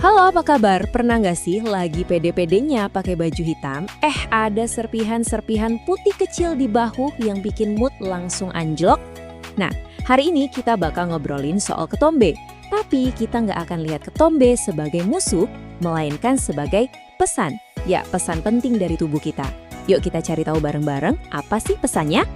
Halo, apa kabar? Pernah nggak sih lagi pede-pedenya pakai baju hitam, ada serpihan-serpihan putih kecil di bahu yang bikin mood langsung anjlok? Nah, hari ini kita bakal ngobrolin soal ketombe. Tapi kita nggak akan lihat ketombe sebagai musuh, melainkan sebagai pesan. Ya, pesan penting dari tubuh kita. Yuk kita cari tahu bareng-bareng apa sih pesannya?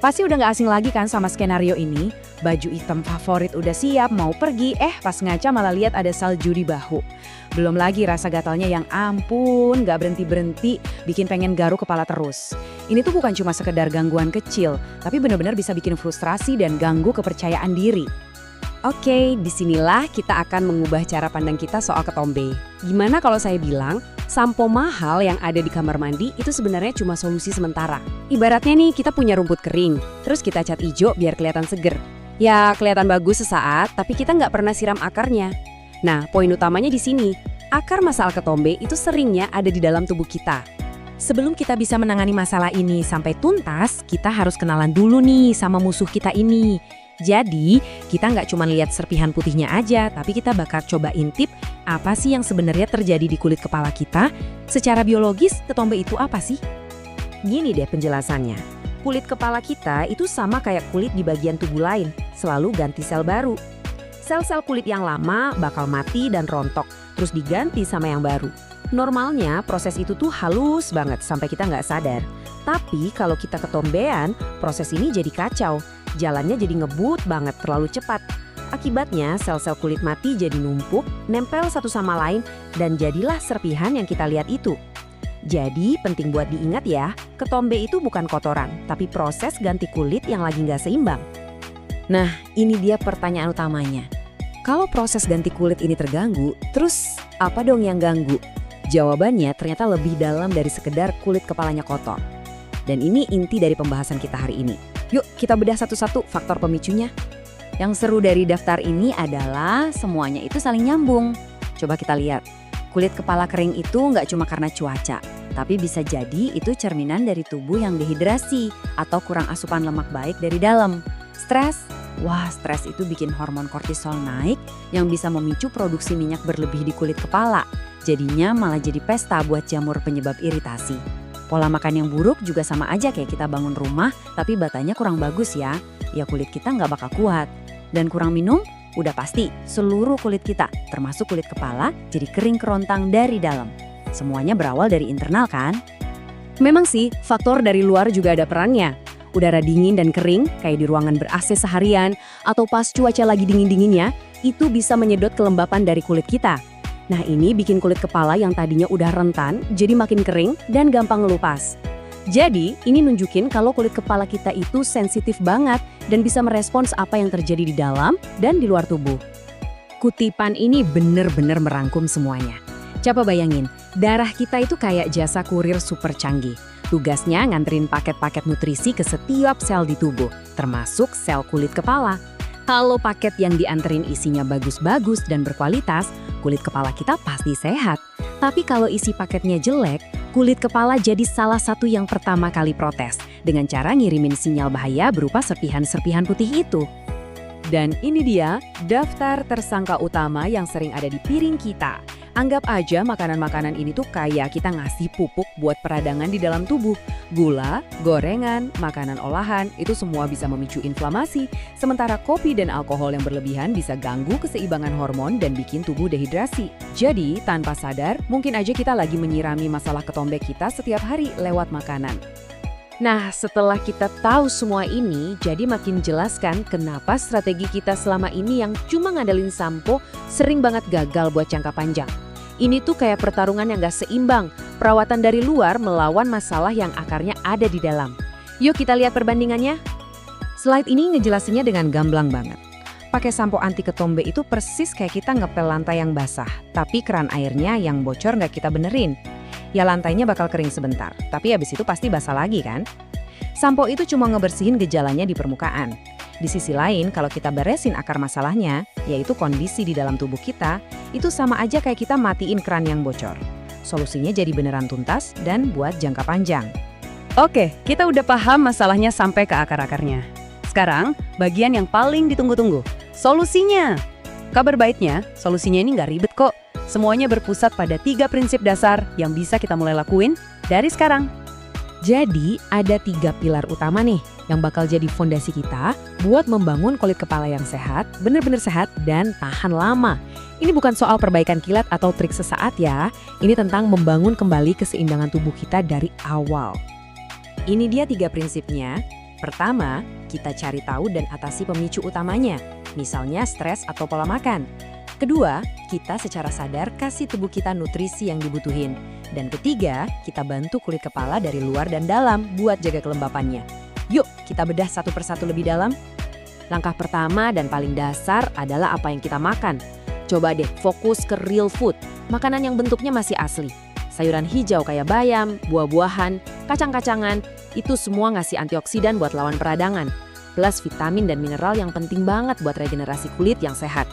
Pasti udah gak asing lagi kan sama skenario ini. Baju hitam favorit udah siap, mau pergi, pas ngaca malah lihat ada salju di bahu. Belum lagi rasa gatalnya yang ampun, gak berhenti-berhenti, bikin pengen garuk kepala terus. Ini tuh bukan cuma sekedar gangguan kecil, tapi benar-benar bisa bikin frustrasi dan ganggu kepercayaan diri. Oke, disinilah kita akan mengubah cara pandang kita soal ketombe. Gimana kalau saya bilang, sampo mahal yang ada di kamar mandi itu sebenarnya cuma solusi sementara. Ibaratnya nih kita punya rumput kering, terus kita cat hijau biar kelihatan seger. Ya kelihatan bagus sesaat, tapi kita nggak pernah siram akarnya. Nah, poin utamanya di sini, akar masalah ketombe itu seringnya ada di dalam tubuh kita. Sebelum kita bisa menangani masalah ini sampai tuntas, kita harus kenalan dulu nih sama musuh kita ini. Jadi, kita nggak cuma lihat serpihan putihnya aja, tapi kita bakal coba intip apa sih yang sebenarnya terjadi di kulit kepala kita. Secara biologis, ketombe itu apa sih? Gini deh penjelasannya. Kulit kepala kita itu sama kayak kulit di bagian tubuh lain, selalu ganti sel baru. Sel-sel kulit yang lama bakal mati dan rontok, terus diganti sama yang baru. Normalnya proses itu tuh halus banget sampai kita nggak sadar. Tapi kalau kita ketombean, proses ini jadi kacau. Jalannya jadi ngebut banget, terlalu cepat. Akibatnya sel-sel kulit mati jadi numpuk, nempel satu sama lain, dan jadilah serpihan yang kita lihat itu. Jadi penting buat diingat ya, ketombe itu bukan kotoran, tapi proses ganti kulit yang lagi nggak seimbang. Nah, ini dia pertanyaan utamanya. Kalau proses ganti kulit ini terganggu, terus apa dong yang ganggu? Jawabannya ternyata lebih dalam dari sekedar kulit kepalanya kotor. Dan ini inti dari pembahasan kita hari ini. Yuk kita bedah satu-satu faktor pemicunya. Yang seru dari daftar ini adalah semuanya itu saling nyambung. Coba kita lihat. Kulit kepala kering itu nggak cuma karena cuaca, tapi bisa jadi itu cerminan dari tubuh yang dehidrasi atau kurang asupan lemak baik dari dalam. Stres? Wah, stres itu bikin hormon kortisol naik yang bisa memicu produksi minyak berlebih di kulit kepala. Jadinya malah jadi pesta buat jamur penyebab iritasi. Pola makan yang buruk juga sama aja kayak kita bangun rumah tapi batanya kurang bagus ya. Ya kulit kita nggak bakal kuat. Dan kurang minum, udah pasti seluruh kulit kita, termasuk kulit kepala, jadi kering kerontang dari dalam. Semuanya berawal dari internal kan? Memang sih, faktor dari luar juga ada perannya. Udara dingin dan kering, kayak di ruangan ber-AC seharian, atau pas cuaca lagi dingin-dinginnya, itu bisa menyedot kelembapan dari kulit kita. Nah ini bikin kulit kepala yang tadinya udah rentan jadi makin kering dan gampang ngelupas. Jadi ini nunjukin kalau kulit kepala kita itu sensitif banget dan bisa merespons apa yang terjadi di dalam dan di luar tubuh. Kutipan ini bener-bener merangkum semuanya. Coba bayangin, darah kita itu kayak jasa kurir super canggih. Tugasnya nganterin paket-paket nutrisi ke setiap sel di tubuh, termasuk sel kulit kepala. Kalau paket yang dianterin isinya bagus-bagus dan berkualitas, kulit kepala kita pasti sehat. Tapi kalau isi paketnya jelek, kulit kepala jadi salah satu yang pertama kali protes dengan cara ngirimin sinyal bahaya berupa serpihan-serpihan putih itu. Dan ini dia daftar tersangka utama yang sering ada di piring kita. Anggap aja makanan-makanan ini tuh kayak kita ngasih pupuk buat peradangan di dalam tubuh. Gula, gorengan, makanan olahan, itu semua bisa memicu inflamasi. Sementara kopi dan alkohol yang berlebihan bisa ganggu keseimbangan hormon dan bikin tubuh dehidrasi. Jadi, tanpa sadar, mungkin aja kita lagi menyirami masalah ketombe kita setiap hari lewat makanan. Nah, setelah kita tahu semua ini, jadi makin jelas kan kenapa strategi kita selama ini yang cuma ngandelin sampo sering banget gagal buat jangka panjang. Ini tuh kayak pertarungan yang gak seimbang, perawatan dari luar melawan masalah yang akarnya ada di dalam. Yuk kita lihat perbandingannya. Slide ini ngejelasinnya dengan gamblang banget. Pakai sampo anti ketombe itu persis kayak kita ngepel lantai yang basah, tapi keran airnya yang bocor gak kita benerin. Ya lantainya bakal kering sebentar, tapi habis itu pasti basah lagi kan? Sampo itu cuma ngebersihin gejalanya di permukaan. Di sisi lain, kalau kita beresin akar masalahnya, yaitu kondisi di dalam tubuh kita, itu sama aja kayak kita matiin keran yang bocor. Solusinya jadi beneran tuntas dan buat jangka panjang. Oke, kita udah paham masalahnya sampai ke akar-akarnya. Sekarang, bagian yang paling ditunggu-tunggu, solusinya. Kabar baiknya, solusinya ini nggak ribet kok. Semuanya berpusat pada 3 prinsip dasar yang bisa kita mulai lakuin dari sekarang. Jadi ada 3 pilar utama nih yang bakal jadi fondasi kita buat membangun kulit kepala yang sehat, bener-bener sehat dan tahan lama. Ini bukan soal perbaikan kilat atau trik sesaat ya, ini tentang membangun kembali keseimbangan tubuh kita dari awal. Ini dia 3 prinsipnya. Pertama, kita cari tahu dan atasi pemicu utamanya, misalnya stres atau pola makan. Kedua, kita secara sadar kasih tubuh kita nutrisi yang dibutuhin. Dan ketiga, kita bantu kulit kepala dari luar dan dalam buat jaga kelembapannya. Yuk, kita bedah satu persatu lebih dalam. Langkah pertama dan paling dasar adalah apa yang kita makan. Coba deh fokus ke real food, makanan yang bentuknya masih asli. Sayuran hijau kayak bayam, buah-buahan, kacang-kacangan, itu semua ngasih antioksidan buat lawan peradangan. Plus vitamin dan mineral yang penting banget buat regenerasi kulit yang sehat.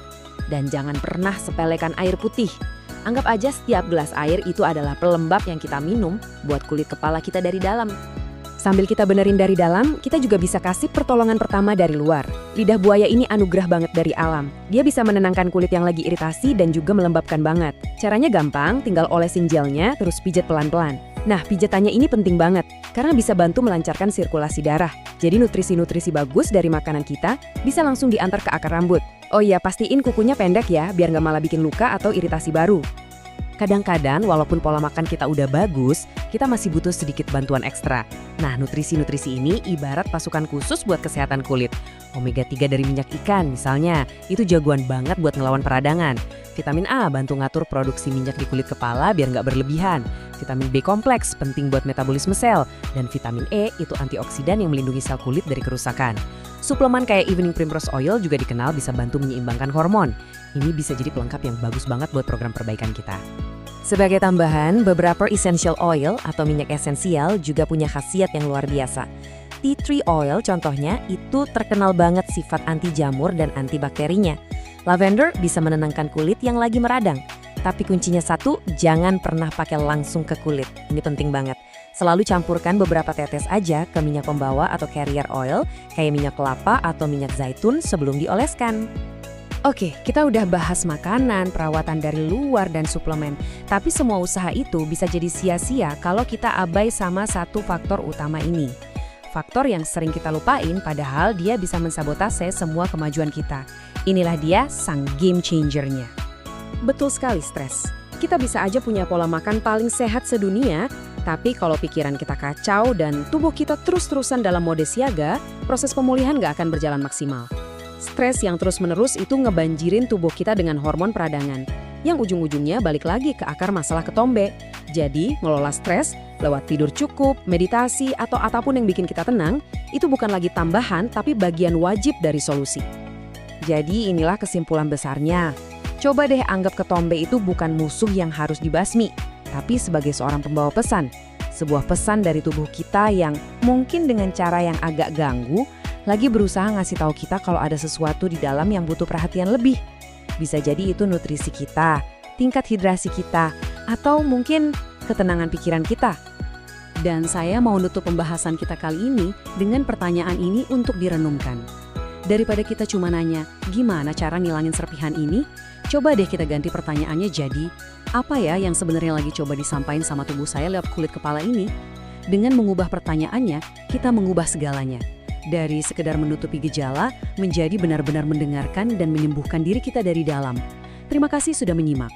Dan jangan pernah sepelekan air putih. Anggap aja setiap gelas air itu adalah pelembab yang kita minum buat kulit kepala kita dari dalam. Sambil kita benerin dari dalam, kita juga bisa kasih pertolongan pertama dari luar. Lidah buaya ini anugerah banget dari alam. Dia bisa menenangkan kulit yang lagi iritasi dan juga melembabkan banget. Caranya gampang, tinggal olesin gelnya terus pijat pelan-pelan. Nah, pijatannya ini penting banget karena bisa bantu melancarkan sirkulasi darah. Jadi nutrisi-nutrisi bagus dari makanan kita bisa langsung diantar ke akar rambut. Oh iya, pastiin kukunya pendek ya, biar nggak malah bikin luka atau iritasi baru. Kadang-kadang walaupun pola makan kita udah bagus, kita masih butuh sedikit bantuan ekstra. Nah, nutrisi-nutrisi ini ibarat pasukan khusus buat kesehatan kulit. Omega 3 dari minyak ikan misalnya, itu jagoan banget buat ngelawan peradangan. Vitamin A bantu ngatur produksi minyak di kulit kepala biar nggak berlebihan. Vitamin B kompleks penting buat metabolisme sel. Dan vitamin E itu antioksidan yang melindungi sel kulit dari kerusakan. Suplemen kayak Evening Primrose Oil juga dikenal bisa bantu menyeimbangkan hormon. Ini bisa jadi pelengkap yang bagus banget buat program perbaikan kita. Sebagai tambahan, beberapa essential oil atau minyak esensial juga punya khasiat yang luar biasa. Tea tree oil contohnya itu terkenal banget sifat anti jamur dan antibakterinya. Lavender bisa menenangkan kulit yang lagi meradang. Tapi kuncinya satu, jangan pernah pakai langsung ke kulit. Ini penting banget. Selalu campurkan beberapa tetes aja ke minyak pembawa atau carrier oil, kayak minyak kelapa atau minyak zaitun sebelum dioleskan. Oke, kita udah bahas makanan, perawatan dari luar, dan suplemen. Tapi semua usaha itu bisa jadi sia-sia kalau kita abai sama satu faktor utama ini. Faktor yang sering kita lupain padahal dia bisa mensabotase semua kemajuan kita. Inilah dia sang game changer-nya. Betul sekali, stres. Kita bisa aja punya pola makan paling sehat sedunia, tapi kalau pikiran kita kacau dan tubuh kita terus-terusan dalam mode siaga, proses pemulihan nggak akan berjalan maksimal. Stres yang terus-menerus itu ngebanjirin tubuh kita dengan hormon peradangan, yang ujung-ujungnya balik lagi ke akar masalah ketombe. Jadi, ngelola stres lewat tidur cukup, meditasi, atau apapun yang bikin kita tenang, itu bukan lagi tambahan tapi bagian wajib dari solusi. Jadi inilah kesimpulan besarnya. Coba deh anggap ketombe itu bukan musuh yang harus dibasmi, tapi sebagai seorang pembawa pesan. Sebuah pesan dari tubuh kita yang mungkin dengan cara yang agak ganggu, lagi berusaha ngasih tahu kita kalau ada sesuatu di dalam yang butuh perhatian lebih. Bisa jadi itu nutrisi kita, tingkat hidrasi kita, atau mungkin ketenangan pikiran kita. Dan saya mau nutup pembahasan kita kali ini dengan pertanyaan ini untuk direnungkan. Daripada kita cuma nanya, gimana cara ngilangin serpihan ini? Coba deh kita ganti pertanyaannya jadi, apa ya yang sebenarnya lagi coba disampaikan sama tubuh saya lewat kulit kepala ini? Dengan mengubah pertanyaannya, kita mengubah segalanya. Dari sekedar menutupi gejala, menjadi benar-benar mendengarkan dan menyembuhkan diri kita dari dalam. Terima kasih sudah menyimak.